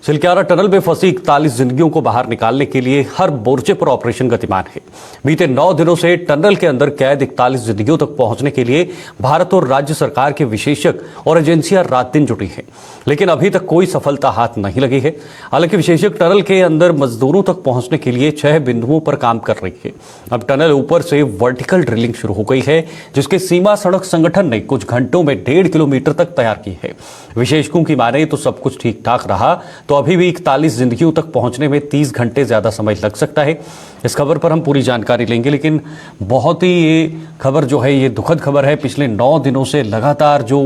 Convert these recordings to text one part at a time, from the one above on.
चिलक्यारा tunnel में फंसी 41 जिंदगियों को बाहर निकालने के लिए हर मोर्चे पर ऑपरेशन गतिमान है। बीते 9 दिनों से टनल के अंदर कैद 41 जिंदगियों तक पहुंचने के लिए भारत और राज्य सरकार के विशेषज्ञ और एजेंसियां रात दिन जुटी हैं, लेकिन अभी तक कोई सफलता हाथ नहीं लगी है। हालांकि विशेषज्ञ टनल के अंदर मजदूरों तक पहुंचने के लिए 6 बिंदुओं पर काम कर रही है। अब टनल ऊपर से वर्टिकल ड्रिलिंग शुरू हो गई है, जिसके सीमा सड़क संगठन ने कुछ घंटों में 1.5 किलोमीटर तक तैयार की है। विशेषज्ञों की माने तो सब कुछ ठीक ठाक रहा तो अभी भी 41 जिंदगियों तक पहुंचने में 30 घंटे ज्यादा समय लग सकता है। इस खबर पर हम पूरी जानकारी लेंगे, लेकिन बहुत ही ये खबर जो है ये दुखद खबर है। पिछले 9 दिनों से लगातार जो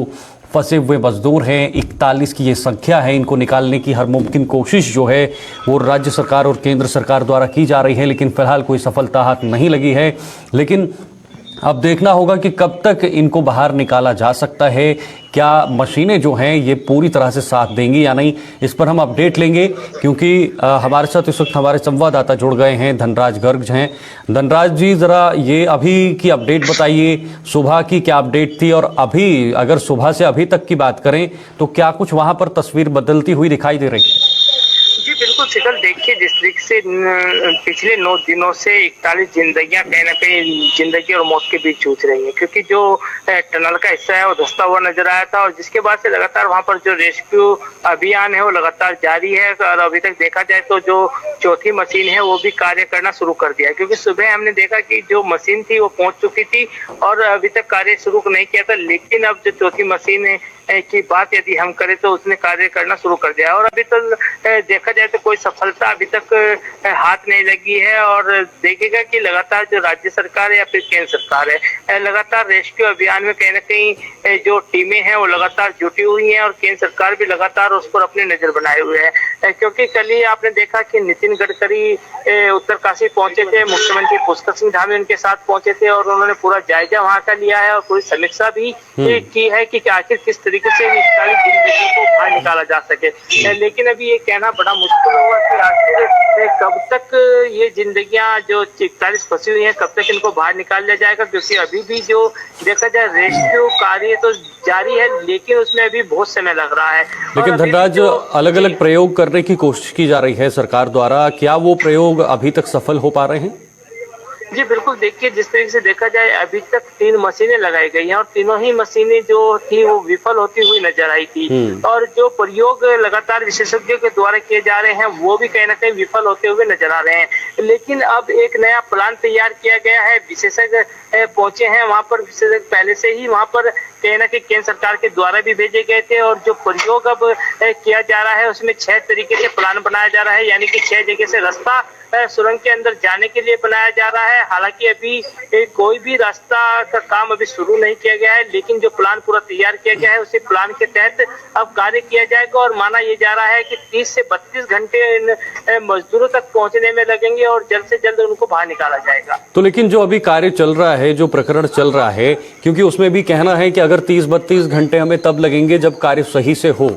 फंसे हुए मजदूर हैं, 41 की ये संख्या है, इनको निकालने की हर मुमकिन कोशिश जो है वो राज्य सरकार और केंद्र सरकार द्वारा की जा रही है, लेकिन फिलहाल कोई सफलता हाथ नहीं लगी है। लेकिन अब देखना होगा कि कब तक इनको बाहर निकाला जा सकता है, क्या मशीनें जो हैं ये पूरी तरह से साथ देंगी या नहीं, इस पर हम अपडेट लेंगे। क्योंकि हमारे साथ इस वक्त हमारे संवाददाता जुड़ गए हैं, धनराज गर्ग हैं। धनराज जी, ज़रा ये अभी की अपडेट बताइए, सुबह की क्या अपडेट थी और अभी अगर सुबह से अभी तक की बात करें तो क्या कुछ वहाँ पर तस्वीर बदलती हुई दिखाई दे रही है? जी बिल्कुल शीतल, देखिए जिस तरीके से पिछले 9 दिनों से 41 जिंदगियां कहीं ना कहीं जिंदगी और मौत के बीच जूझ रही हैं, क्योंकि जो टनल का हिस्सा है वो धंसता हुआ नजर आया था और जिसके बाद से लगातार वहां पर जो रेस्क्यू अभियान है वो लगातार जारी है। और अभी तक देखा जाए तो जो चौथी मशीन है वो भी कार्य करना शुरू कर दिया है, क्योंकि सुबह हमने देखा कि जो मशीन थी वो पहुंच चुकी थी और अभी तक कार्य शुरू नहीं किया था, लेकिन अब जो चौथी मशीन की बात यदि हम करें तो उसने कार्य करना शुरू कर दिया और अभी तो देखा जाए तो कोई सफलता अभी तक हाथ नहीं लगी है। और देखेगा कि लगातार जो राज्य सरकार है या फिर केंद्र सरकार है, लगातार रेस्क्यू अभियान में कहीं ना कहीं जो टीमें हैं वो लगातार जुटी हुई हैं और केंद्र सरकार भी लगातार उस पर अपनी नजर बनाए हुए है। क्योंकि कल ही आपने देखा कि नितिन गडकरी उत्तरकाशी पहुंचे थे, मुख्यमंत्री पुष्कर सिंह धामी उनके साथ पहुंचे थे और उन्होंने पूरा जायजा वहां का लिया है और पूरी समीक्षा भी की है कि आखिर किस तरीके से जिंदगी को बाहर निकाला जा सके। लेकिन अभी ये कहना बड़ा मुश्किल होगा कि आखिर कब तक ये जिंदगियां जो 41 फंसी हुई हैं कब तक इनको बाहर निकाल लिया जाएगा, क्योंकि अभी भी जो देखा जाए रेस्क्यू कार्य तो जारी है लेकिन उसमें अभी बहुत समय लग रहा है। लेकिन धनराज, अलग अलग प्रयोग करने की कोशिश की जा रही है सरकार द्वारा, क्या वो प्रयोग अभी तक सफल हो पा रहे हैं? जी बिल्कुल, देखिए जिस तरीके से देखा जाए अभी तक 3 मशीनें लगाई गई हैं और तीनों ही मशीनें जो थी वो विफल होती हुई नजर आई थी और जो प्रयोग लगातार विशेषज्ञों के द्वारा किए जा रहे हैं वो भी कहीं ना कहीं विफल होते हुए नजर आ रहे हैं। लेकिन अब एक नया प्लान तैयार किया गया है, विशेषज्ञ पहुंचे हैं वहां पर, विशेषज्ञ पहले से ही वहां पर कहीं ना कहीं केंद्र सरकार के द्वारा भी भेजे गए थे और जो प्रयोग अब किया जा रहा है उसमें 6 तरीके से प्लान बनाया जा रहा है, यानी कि 6 जगह से रास्ता सुरंग के अंदर जाने के लिए बनाया जा रहा है। हालांकि अभी कोई भी रास्ता का काम अभी शुरू नहीं किया गया है, लेकिन जो प्लान पूरा तैयार किया गया है उसी प्लान के तहत अब कार्य किया जाएगा और माना यह जा रहा है कि 30 से 32 घंटे मजदूरों तक पहुंचने में लगेंगे और जल्द से जल्द उनको बाहर निकाला जाएगा। तो लेकिन जो अभी कार्य चल रहा है, जो प्रकरण चल रहा है, क्योंकि उसमें भी कहना है कि अगर 30-32 घंटे हमें तब लगेंगे जब कार्य सही से हो,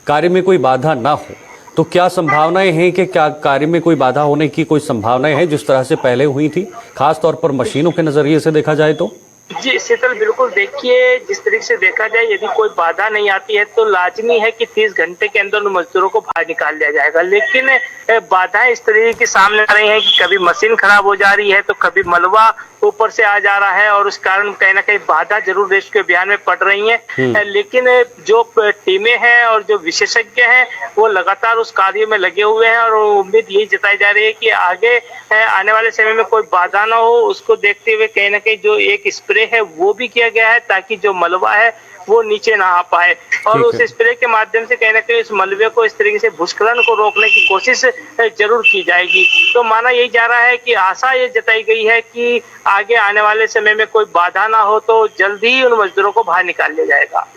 कार्य में कोई बाधा ना हो, तो क्या संभावनाएं हैं कि क्या कार्य में कोई बाधा होने की कोई संभावनाएं हैं जिस तरह से पहले हुई थी, खास तौर पर मशीनों के नजरिए से देखा जाए तो? जी शीतल, बिल्कुल, देखिए जिस तरीके से देखा जाए यदि कोई बाधा नहीं आती है तो लाजमी है कि 30 घंटे के अंदर मजदूरों को बाहर निकाल दिया जाएगा। लेकिन बाधाएं इस तरीके के सामने आ रही हैं कि कभी मशीन खराब हो जा रही है तो कभी मलबा ऊपर से आ जा रहा है और उस कारण कहीं ना कहीं बाधा जरूर रेस्क्यू अभियान में पड़ रही है। लेकिन जो टीमें हैं और जो विशेषज्ञ हैं वो लगातार उस कार्य में लगे हुए हैं और उम्मीद यही जताई जा रही है कि आगे आने वाले समय में कोई बाधा ना हो। उसको देखते हुए कहीं ना कहीं जो एक स्प्रे है वो भी किया गया है ताकि जो मलबा है वो नीचे ना आ पाए और उस स्प्रे के माध्यम से कहीं ना कहीं उस मलबे को इस तरीके से भूस्खलन को रोकने की कोशिश जरूर की जाएगी। तो माना यही जा रहा है कि आशा ये जताई गई है कि आगे आने वाले समय में कोई बाधा ना हो तो जल्दी ही उन मजदूरों को बाहर निकाल लिया जाएगा।